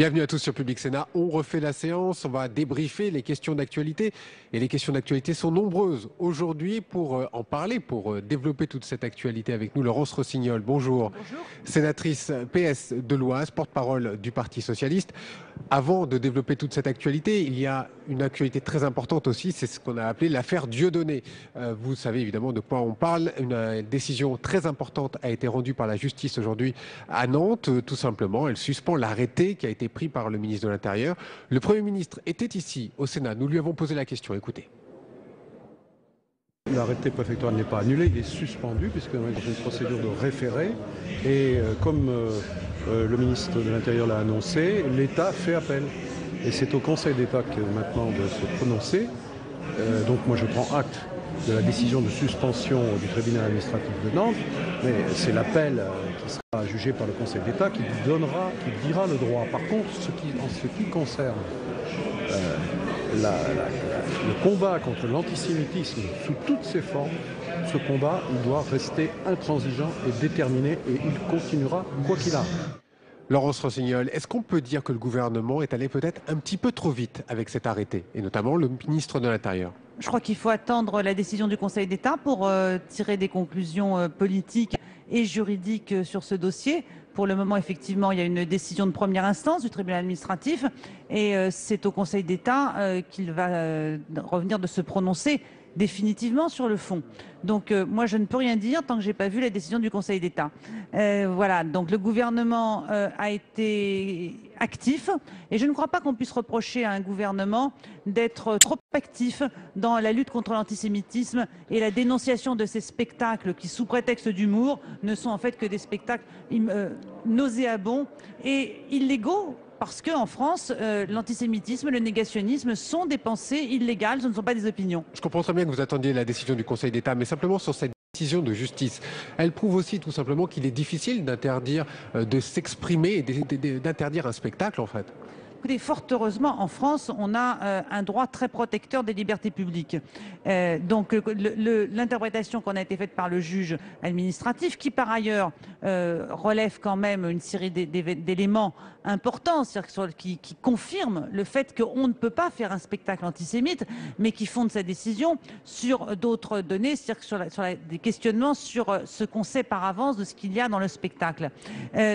Bienvenue à tous sur Public Sénat. On refait la séance, on va débriefer les questions d'actualité. Et les questions d'actualité sont nombreuses. Aujourd'hui, pour en parler, pour développer toute cette actualité avec nous, Laurence Rossignol, bonjour. Bonjour. Sénatrice PS de l'Oise, porte-parole du Parti Socialiste. Avant de développer toute cette actualité, il y a une actualité très importante aussi, c'est ce qu'on a appelé l'affaire Dieudonné. Vous savez évidemment de quoi on parle. Une décision très importante a été rendue par la justice aujourd'hui à Nantes. Tout simplement, elle suspend l'arrêté qui a été pris par le ministre de l'Intérieur. Le Premier ministre était ici au Sénat. Nous lui avons posé la question. Écoutez. L'arrêté préfectoral n'est pas annulé, il est suspendu puisque nous sommes dans une procédure de référé et comme le ministre de l'Intérieur l'a annoncé, l'État fait appel. Et c'est au Conseil d'État que maintenant de se prononcer. Donc moi je prends acte de la décision de suspension du tribunal administratif de Nantes, mais c'est l'appel qui sera jugé par le Conseil d'État qui dira le droit. Par contre, en ce qui concerne le combat contre l'antisémitisme sous toutes ses formes, ce combat il doit rester intransigeant et déterminé et il continuera quoi qu'il arrive. Laurence Rossignol, est-ce qu'on peut dire que le gouvernement est allé peut-être un petit peu trop vite avec cet arrêté, et notamment le ministre de l'Intérieur? Je crois qu'il faut attendre la décision du Conseil d'État pour tirer des conclusions politiques et juridiques sur ce dossier. Pour le moment, effectivement, il y a une décision de première instance du tribunal administratif et c'est au Conseil d'État qu'il va revenir de se prononcer définitivement sur le fond. Donc moi je ne peux rien dire tant que j'ai pas vu la décision du Conseil d'État. Voilà, donc le gouvernement a été actif et je ne crois pas qu'on puisse reprocher à un gouvernement d'être trop actif dans la lutte contre l'antisémitisme et la dénonciation de ces spectacles qui, sous prétexte d'humour, ne sont en fait que des spectacles nauséabonds et illégaux. Parce qu'en France, l'antisémitisme, le négationnisme sont des pensées illégales, ce ne sont pas des opinions. Je comprends très bien que vous attendiez la décision du Conseil d'État, mais simplement sur cette décision de justice. Elle prouve aussi tout simplement qu'il est difficile d'interdire de s'exprimer et d'interdire un spectacle en fait. Écoutez, fort heureusement, en France, on a un droit très protecteur des libertés publiques. Donc, l'interprétation qu'on a été faite par le juge administratif, qui par ailleurs relève quand même une série d'éléments importants, c'est-à-dire qui confirment le fait qu'on ne peut pas faire un spectacle antisémite, mais qui fonde sa décision sur d'autres données, c'est-à-dire sur des questionnements sur ce qu'on sait par avance de ce qu'il y a dans le spectacle.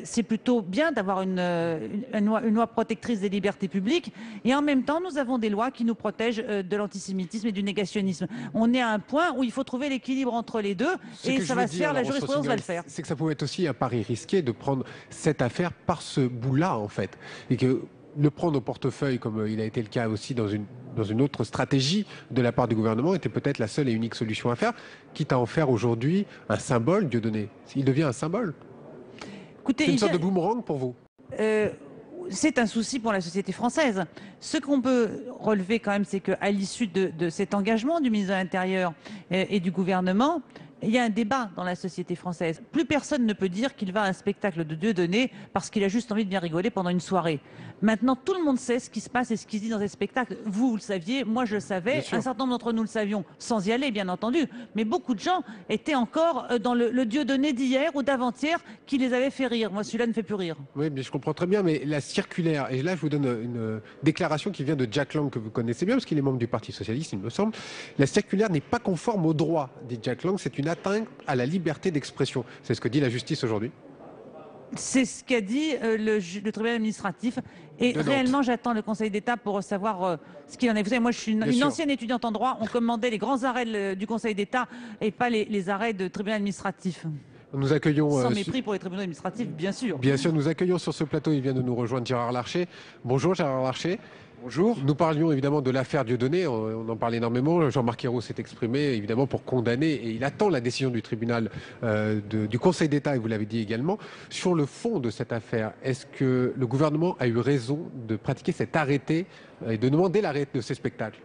C'est plutôt bien d'avoir une loi protectrice des libertés publiques et en même temps nous avons des lois qui nous protègent de l'antisémitisme et du négationnisme. On est à un point où il faut trouver l'équilibre entre les deux et ça va se faire, la jurisprudence va le faire. C'est que ça pouvait être aussi un pari risqué de prendre cette affaire par ce bout-là en fait et que le prendre au portefeuille comme il a été le cas aussi dans une autre stratégie de la part du gouvernement était peut-être la seule et unique solution à faire, quitte à en faire aujourd'hui un symbole, Dieudonné. Il devient un symbole. C'est une sorte de boomerang pour vous. C'est un souci pour la société française. Ce qu'on peut relever quand même, c'est qu'à l'issue de cet engagement du ministre de l'Intérieur et du gouvernement, il y a un débat dans la société française. Plus personne ne peut dire qu'il va à un spectacle de Dieudonné parce qu'il a juste envie de bien rigoler pendant une soirée. Maintenant, tout le monde sait ce qui se passe et ce qui se dit dans ces spectacles. Vous le saviez, moi je le savais, un certain nombre d'entre nous le savions, sans y aller bien entendu, mais beaucoup de gens étaient encore dans le Dieudonné d'hier ou d'avant-hier qui les avait fait rire. Moi, celui-là ne fait plus rire. Oui, mais je comprends très bien, mais la circulaire, et là je vous donne une déclaration qui vient de Jack Lang, que vous connaissez bien, parce qu'il est membre du Parti Socialiste, il me semble. La circulaire n'est pas conforme au droit, dit Jack Lang, c'est une atteinte à la liberté d'expression. C'est ce que dit la justice aujourd'hui. C'est ce qu'a dit le tribunal administratif. Et réellement, j'attends le Conseil d'État pour savoir ce qu'il en est. Vous savez, moi, je suis une ancienne étudiante en droit. On commandait les grands arrêts du Conseil d'État et pas les arrêts de tribunal administratif. Nous accueillons... Sans mépris pour les tribunaux administratifs, bien sûr. Bien sûr, nous accueillons sur ce plateau, il vient de nous rejoindre Gérard Larcher. Bonjour Gérard Larcher. Bonjour. Nous parlions évidemment de l'affaire Dieudonné, on en parle énormément. Jean-Marc Ayrault s'est exprimé évidemment pour condamner et il attend la décision du tribunal du Conseil d'État, et vous l'avez dit également. Sur le fond de cette affaire, est-ce que le gouvernement a eu raison de pratiquer cet arrêté et de demander l'arrêt de ces spectacles?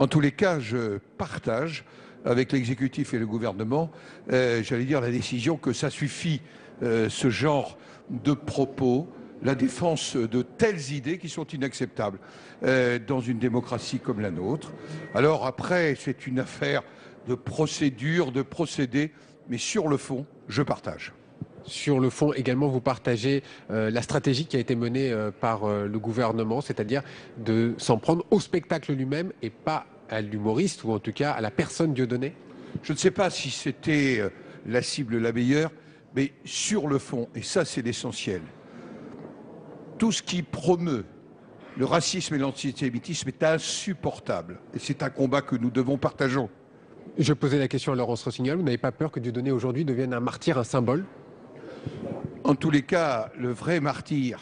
En tous les cas, je partage avec l'exécutif et le gouvernement, j'allais dire la décision que ça suffit, ce genre de propos, la défense de telles idées qui sont inacceptables dans une démocratie comme la nôtre. Alors après, c'est une affaire de procédure, de procédé, mais sur le fond, je partage. Sur le fond, également, vous partagez la stratégie qui a été menée par le gouvernement, c'est-à-dire de s'en prendre au spectacle lui-même et pas à l'humoriste, ou en tout cas à la personne Dieudonné? Je ne sais pas si c'était la cible la meilleure, mais sur le fond, et ça c'est l'essentiel, tout ce qui promeut le racisme et l'antisémitisme est insupportable. Et c'est un combat que nous devons partager. Je posais la question à Laurence Rossignol, vous n'avez pas peur que Dieudonné aujourd'hui devienne un martyr, un symbole? En tous les cas, le vrai martyr,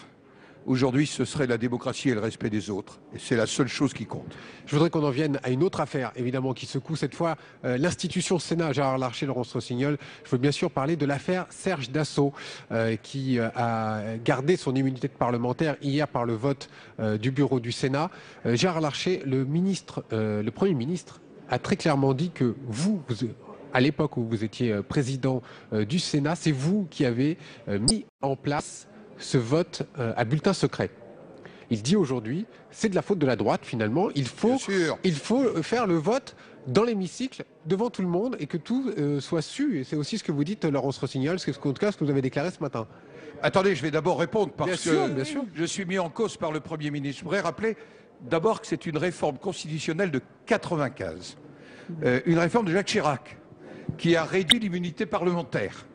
aujourd'hui, ce serait la démocratie et le respect des autres. Et c'est la seule chose qui compte. Je voudrais qu'on en vienne à une autre affaire, évidemment, qui secoue cette fois l'institution Sénat. Gérard Larcher, Laurence Rossignol. Je veux bien sûr parler de l'affaire Serge Dassault, qui a gardé son immunité de parlementaire hier par le vote du bureau du Sénat. Gérard Larcher, le Premier ministre, a très clairement dit que vous à l'époque où vous étiez président du Sénat, c'est vous qui avez mis en place ce vote à bulletin secret. Il dit aujourd'hui, c'est de la faute de la droite finalement, il faut faire le vote dans l'hémicycle, devant tout le monde, et que tout soit su. Et c'est aussi ce que vous dites, Laurence Rossignol, c'est en tout cas ce que vous avez déclaré ce matin. Attendez, je vais d'abord répondre, parce que bien sûr. Je suis mis en cause par le Premier ministre. Je voudrais rappeler d'abord que c'est une réforme constitutionnelle de 1995, une réforme de Jacques Chirac, qui a réduit l'immunité parlementaire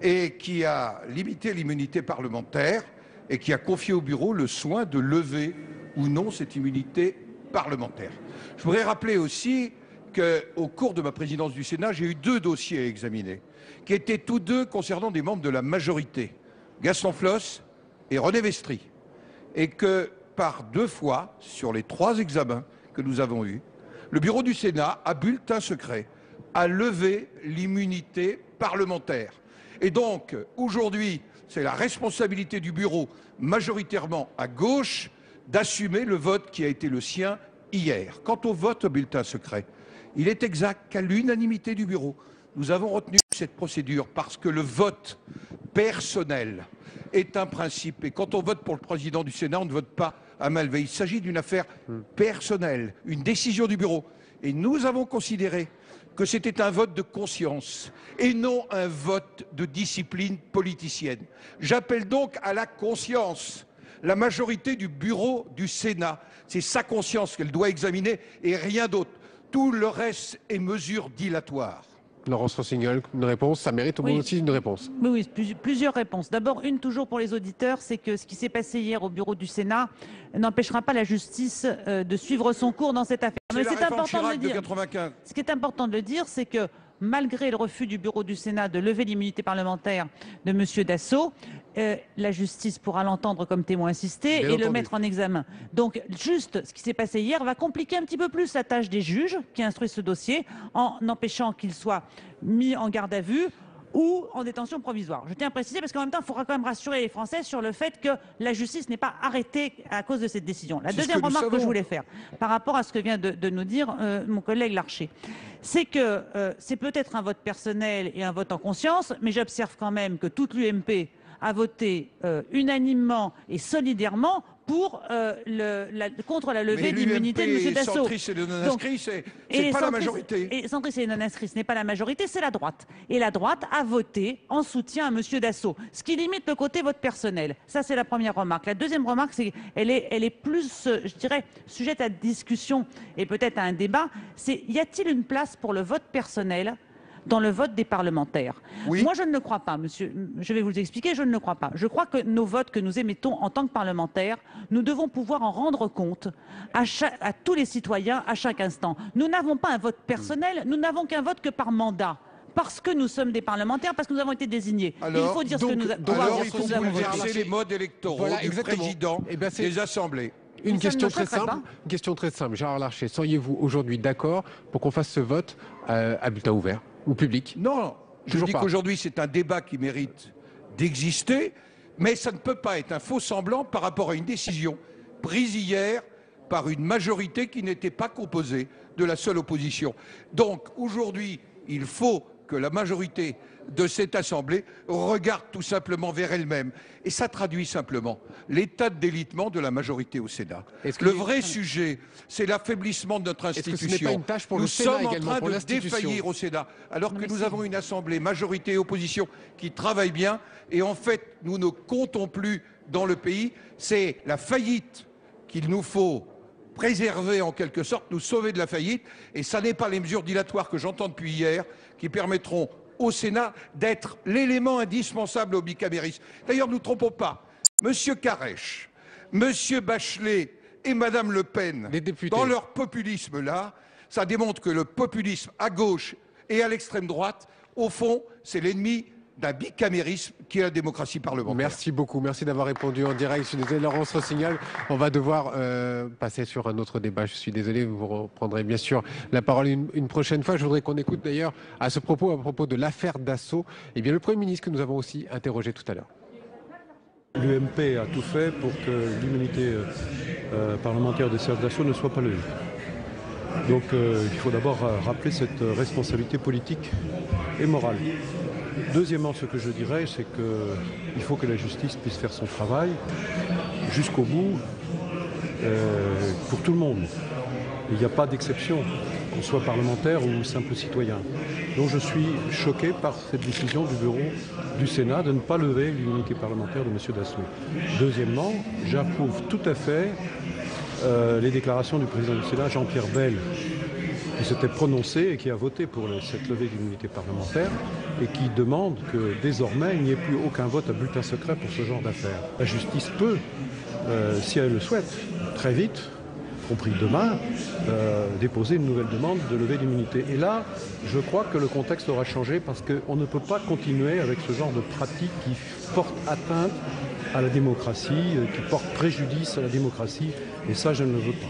et qui a limité l'immunité parlementaire et qui a confié au bureau le soin de lever ou non cette immunité parlementaire. Je voudrais rappeler aussi qu'au cours de ma présidence du Sénat, j'ai eu 2 dossiers à examiner, qui étaient tous 2 concernant des membres de la majorité, Gaston Floss et René Vestry, et que par 2 fois, sur les 3 examens que nous avons eus, le bureau du Sénat, à bulletin secret, a levé l'immunité parlementaire. Et donc, aujourd'hui, c'est la responsabilité du bureau, majoritairement à gauche, d'assumer le vote qui a été le sien hier. Quant au vote au bulletin secret, il est exact qu'à l'unanimité du bureau, nous avons retenu cette procédure parce que le vote personnel est un principe. Et quand on vote pour le président du Sénat, on ne vote pas à main levée. Il s'agit d'une affaire personnelle, une décision du bureau. Et nous avons considéré que c'était un vote de conscience et non un vote de discipline politicienne. J'appelle donc à la conscience. La majorité du bureau du Sénat, c'est sa conscience qu'elle doit examiner et rien d'autre. Tout le reste est mesure dilatoire. Laurence Rossignol, une réponse, ça mérite aussi une réponse. Oui, plusieurs réponses. D'abord, une toujours pour les auditeurs, c'est que ce qui s'est passé hier au bureau du Sénat n'empêchera pas la justice de suivre son cours dans cette affaire. Mais c'est important de le dire. Ce qui est important de le dire, c'est que malgré le refus du bureau du Sénat de lever l'immunité parlementaire de M. Dassault, la justice pourra l'entendre comme témoin assisté et le mettre en examen. Donc, juste ce qui s'est passé hier va compliquer un petit peu plus la tâche des juges qui instruisent ce dossier en empêchant qu'il soit mis en garde à vue ou en détention provisoire. Je tiens à préciser parce qu'en même temps, il faudra quand même rassurer les Français sur le fait que la justice n'est pas arrêtée à cause de cette décision. La deuxième remarque que je voulais faire par rapport à ce que vient de nous dire mon collègue Larcher, c'est que c'est peut-être un vote personnel et un vote en conscience, mais j'observe quand même que toute l'UMP a voté unanimement et solidairement pour, contre la levée de l'immunité de M. Dassault. Centristes et les non-inscrits, c'est pas la majorité. Et centristes et les non-inscrits, ce n'est pas la majorité, c'est la droite. Et la droite a voté en soutien à M. Dassault, ce qui limite le côté vote personnel. Ça, c'est la première remarque. La deuxième remarque, c'est qu'elle est plus, je dirais, sujette à discussion et peut-être à un débat. C'est, y a-t-il une place pour le vote personnel dans le vote des parlementaires? Oui. Moi, je ne le crois pas, monsieur. Je vais vous expliquer, je ne le crois pas. Je crois que nos votes que nous émettons en tant que parlementaires, nous devons pouvoir en rendre compte à tous les citoyens à chaque instant. Nous n'avons pas un vote personnel, nous n'avons qu'un vote que par mandat. Parce que nous sommes des parlementaires, parce que nous avons été désignés. Alors, il faut dire ce que nous avons alors, il faut bouleverser les modes électoraux du président des assemblées. Une question très simple. Gérard Larcher, seriez-vous aujourd'hui d'accord pour qu'on fasse ce vote à bulletin ouvert ou public? Non, je dis qu'aujourd'hui c'est un débat qui mérite d'exister, mais ça ne peut pas être un faux semblant par rapport à une décision prise hier par une majorité qui n'était pas composée de la seule opposition. Donc aujourd'hui, il faut que la majorité de cette Assemblée regarde tout simplement vers elle-même. Et ça traduit simplement l'état de délitement de la majorité au Sénat. Le vrai sujet, c'est l'affaiblissement de notre institution. Ce n'est pas une tâche pour nous le Sénat sommes en également, train pour de l'institution défaillir au Sénat, alors que nous avons une Assemblée, majorité et opposition, qui travaillent bien. Et en fait, nous ne comptons plus dans le pays. C'est la faillite qu'il nous faut préserver en quelque sorte, nous sauver de la faillite. Et ça n'est pas les mesures dilatoires que j'entends depuis hier qui permettront au Sénat d'être l'élément indispensable au bicamérisme. D'ailleurs, ne nous trompons pas. Monsieur Carèche, Monsieur Bachelet et Madame Le Pen, dans leur populisme là, ça démontre que le populisme à gauche et à l'extrême droite, au fond, c'est l'ennemi d'un bicamérisme qui est la démocratie parlementaire. Merci beaucoup, merci d'avoir répondu en direct. Je suis désolé, Laurence Rossignol, on va devoir passer sur un autre débat. Je suis désolé, vous reprendrez bien sûr la parole une prochaine fois. Je voudrais qu'on écoute d'ailleurs à propos de l'affaire Dassault, eh bien le Premier ministre que nous avons aussi interrogé tout à l'heure. L'UMP a tout fait pour que l'immunité parlementaire de Serge Dassault ne soit pas levée. Donc il faut d'abord rappeler cette responsabilité politique et morale. Deuxièmement, ce que je dirais, c'est qu'il faut que la justice puisse faire son travail jusqu'au bout pour tout le monde. Il n'y a pas d'exception, qu'on soit parlementaire ou simple citoyen. Donc je suis choqué par cette décision du bureau du Sénat de ne pas lever l'immunité parlementaire de M. Dassault. Deuxièmement, j'approuve tout à fait les déclarations du président du Sénat, Jean-Pierre Bel, qui s'était prononcé et qui a voté pour cette levée d'immunité parlementaire et qui demande que désormais il n'y ait plus aucun vote à bulletin secret pour ce genre d'affaires. La justice peut, si elle le souhaite, très vite, compris demain, déposer une nouvelle demande de levée d'immunité. Et là, je crois que le contexte aura changé parce qu'on ne peut pas continuer avec ce genre de pratique qui porte atteinte à la démocratie, qui porte préjudice à la démocratie. Et ça, je ne le veux pas.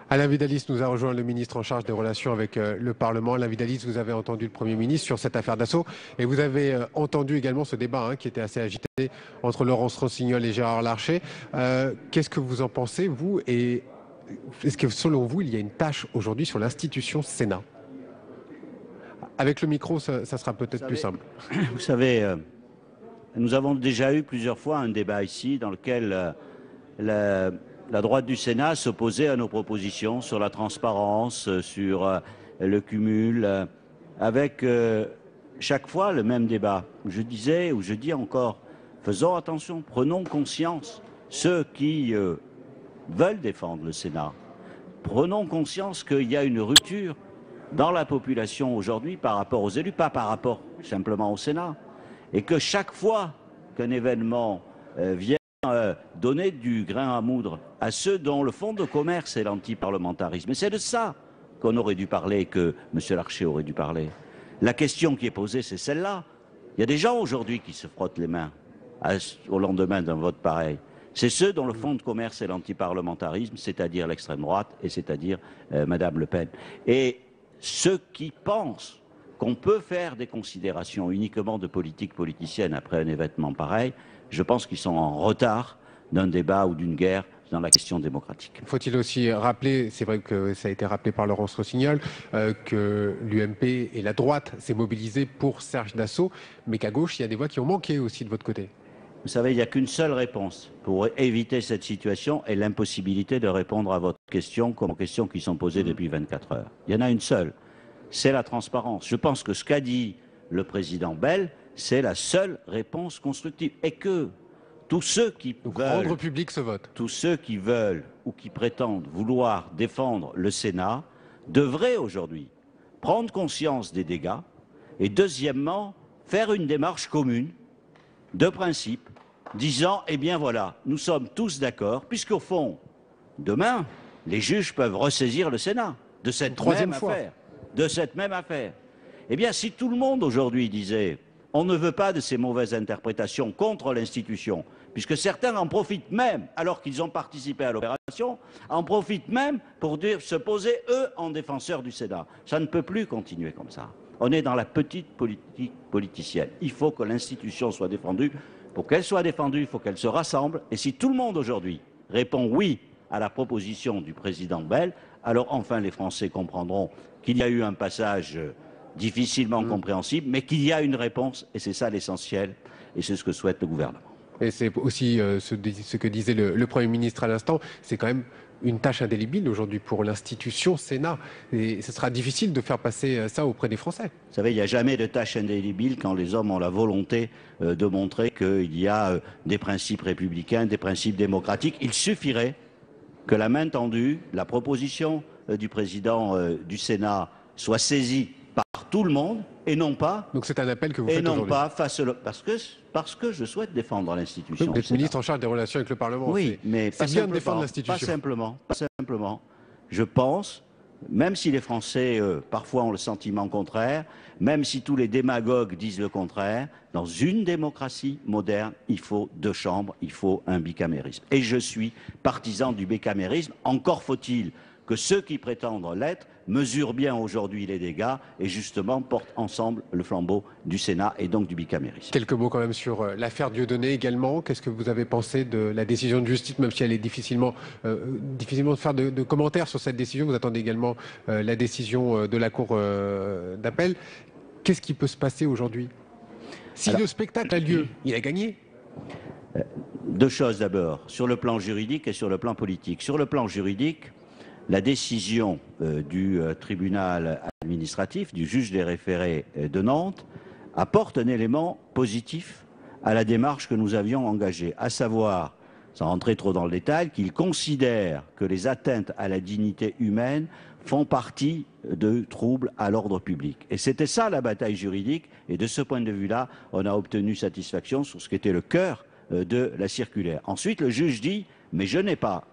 Alain Vidalies nous a rejoint, le ministre en charge des relations avec le Parlement. Alain Vidalies, vous avez entendu le Premier ministre sur cette affaire Dassault et vous avez entendu également ce débat qui était assez agité entre Laurence Rossignol et Gérard Larcher. Qu'est-ce que vous en pensez, vous, et est-ce que selon vous, il y a une tâche aujourd'hui sur l'institution Sénat? Avec le micro, ça sera peut-être plus simple. Vous savez, nous avons déjà eu plusieurs fois un débat ici dans lequel la droite du Sénat s'opposait à nos propositions sur la transparence, sur le cumul, avec chaque fois le même débat. Je disais, ou je dis encore, faisons attention, prenons conscience, ceux qui veulent défendre le Sénat, prenons conscience qu'il y a une rupture dans la population aujourd'hui par rapport aux élus, pas par rapport simplement au Sénat, et que chaque fois qu'un événement vient donner du grain à moudre à ceux dont le fonds de commerce est l'antiparlementarisme. Et c'est de ça qu'on aurait dû parler, que M. Larcher aurait dû parler. La question qui est posée, c'est celle-là. Il y a des gens aujourd'hui qui se frottent les mains au lendemain d'un vote pareil. C'est ceux dont le fonds de commerce est l'antiparlementarisme, c'est-à-dire l'extrême droite et c'est-à-dire Mme Le Pen. Et ceux qui pensent qu'on peut faire des considérations uniquement de politique politicienne après un événement pareil, je pense qu'ils sont en retard d'un débat ou d'une guerre dans la question démocratique. Faut-il aussi rappeler, c'est vrai que ça a été rappelé par Laurence Rossignol, que l'UMP et la droite s'est mobilisée pour Serge Dassault, mais qu'à gauche, il y a des voix qui ont manqué aussi de votre côté. Vous savez, il n'y a qu'une seule réponse pour éviter cette situation et l'impossibilité de répondre à votre question comme aux questions qui sont posées depuis 24 heures. Il y en a une seule, c'est la transparence. Je pense que ce qu'a dit le président Bel, c'est la seule réponse constructive. Et que tous ceux qui veulent rendre public ce vote, tous ceux qui veulent ou qui prétendent vouloir défendre le Sénat devraient aujourd'hui prendre conscience des dégâts et deuxièmement faire une démarche commune de principe disant eh bien voilà, nous sommes tous d'accord puisqu'au fond demain les juges peuvent ressaisir le Sénat de cette même affaire. Eh bien si tout le monde aujourd'hui disait on ne veut pas de ces mauvaises interprétations contre l'institution, puisque certains en profitent même, alors qu'ils ont participé à l'opération, en profitent même pour se poser, eux, en défenseurs du Sénat. Ça ne peut plus continuer comme ça. On est dans la petite politique politicienne. Il faut que l'institution soit défendue. Pour qu'elle soit défendue, il faut qu'elle se rassemble. Et si tout le monde aujourd'hui répond oui à la proposition du président Bel, alors enfin les Français comprendront qu'il y a eu un passage difficilement compréhensible, mais qu'il y a une réponse, et c'est ça l'essentiel, et c'est ce que souhaite le gouvernement. Et c'est aussi ce que disait le Premier ministre à l'instant, c'est quand même une tâche indélébile aujourd'hui pour l'institution Sénat. Et ce sera difficile de faire passer ça auprès des Français. Vous savez, il n'y a jamais de tâche indélébile quand les hommes ont la volonté de montrer qu'il y a des principes républicains, des principes démocratiques. Il suffirait que la main tendue, la proposition du président du Sénat soit saisie par tout le monde et non pas. Donc c'est un appel que vous faites aujourd'hui. Et non pas parce que je souhaite défendre l'institution. Vous êtes ministre en charge des relations avec le Parlement. Oui, mais c'est bien de défendre l'institution. Pas simplement. Je pense, même si les Français parfois ont le sentiment contraire, même si tous les démagogues disent le contraire, dans une démocratie moderne, il faut 2 chambres, il faut un bicamérisme. Et je suis partisan du bicamérisme. Encore faut-il que ceux qui prétendent l'être mesurent bien aujourd'hui les dégâts et justement portent ensemble le flambeau du Sénat et donc du bicamérisme. Quelques mots quand même sur l'affaire Dieudonné également. Qu'est-ce que vous avez pensé de la décision de justice, même si elle est difficilement de faire de commentaires sur cette décision. Vous attendez également la décision de la Cour d'appel. Qu'est-ce qui peut se passer aujourd'hui? Si le spectacle a lieu, il a gagné. 2 choses d'abord, sur le plan juridique et sur le plan politique. Sur le plan juridique, la décision du tribunal administratif, du juge des référés de Nantes, apporte un élément positif à la démarche que nous avions engagée, à savoir, sans rentrer trop dans le détail, qu'il considère que les atteintes à la dignité humaine font partie de troubles à l'ordre public. Et c'était ça la bataille juridique, et de ce point de vue-là, on a obtenu satisfaction sur ce qui était le cœur de la circulaire. Ensuite, le juge dit, mais je n'ai pas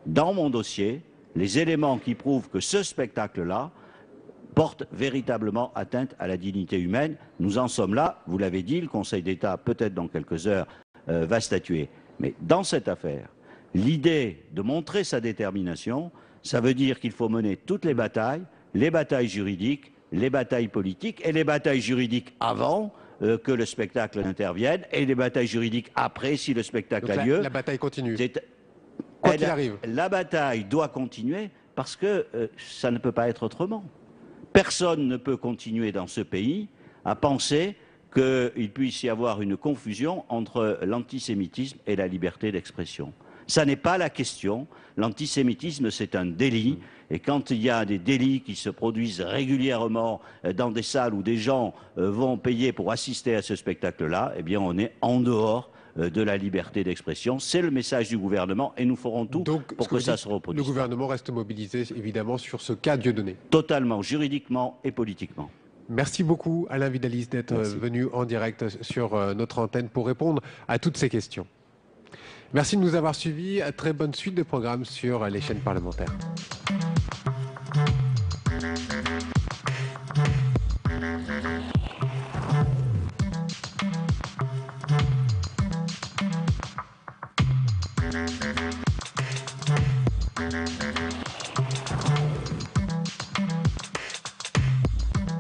dans mon dossier les éléments qui prouvent que ce spectacle-là porte véritablement atteinte à la dignité humaine. Nous en sommes là, vous l'avez dit, le Conseil d'État, peut-être dans quelques heures, va statuer. Mais dans cette affaire, l'idée de montrer sa détermination, ça veut dire qu'il faut mener toutes les batailles juridiques, les batailles politiques et les batailles juridiques avant que le spectacle intervienne et les batailles juridiques après si le spectacle a lieu. La bataille continue. Quoi qu'il arrive. La bataille doit continuer parce que ça ne peut pas être autrement. Personne ne peut continuer dans ce pays à penser qu'il puisse y avoir une confusion entre l'antisémitisme et la liberté d'expression. Ça n'est pas la question. L'antisémitisme, c'est un délit. Et quand il y a des délits qui se produisent régulièrement dans des salles où des gens vont payer pour assister à ce spectacle-là, eh bien, on est en dehors de la liberté d'expression. C'est le message du gouvernement et nous ferons tout pour que ça se reproduise. Le gouvernement reste mobilisé, évidemment, sur ce cas Dieudonné. Totalement, juridiquement et politiquement. Merci beaucoup, Alain Vidalies, d'être venu en direct sur notre antenne pour répondre à toutes ces questions. Merci de nous avoir suivis. Très bonne suite de programmes sur les chaînes parlementaires.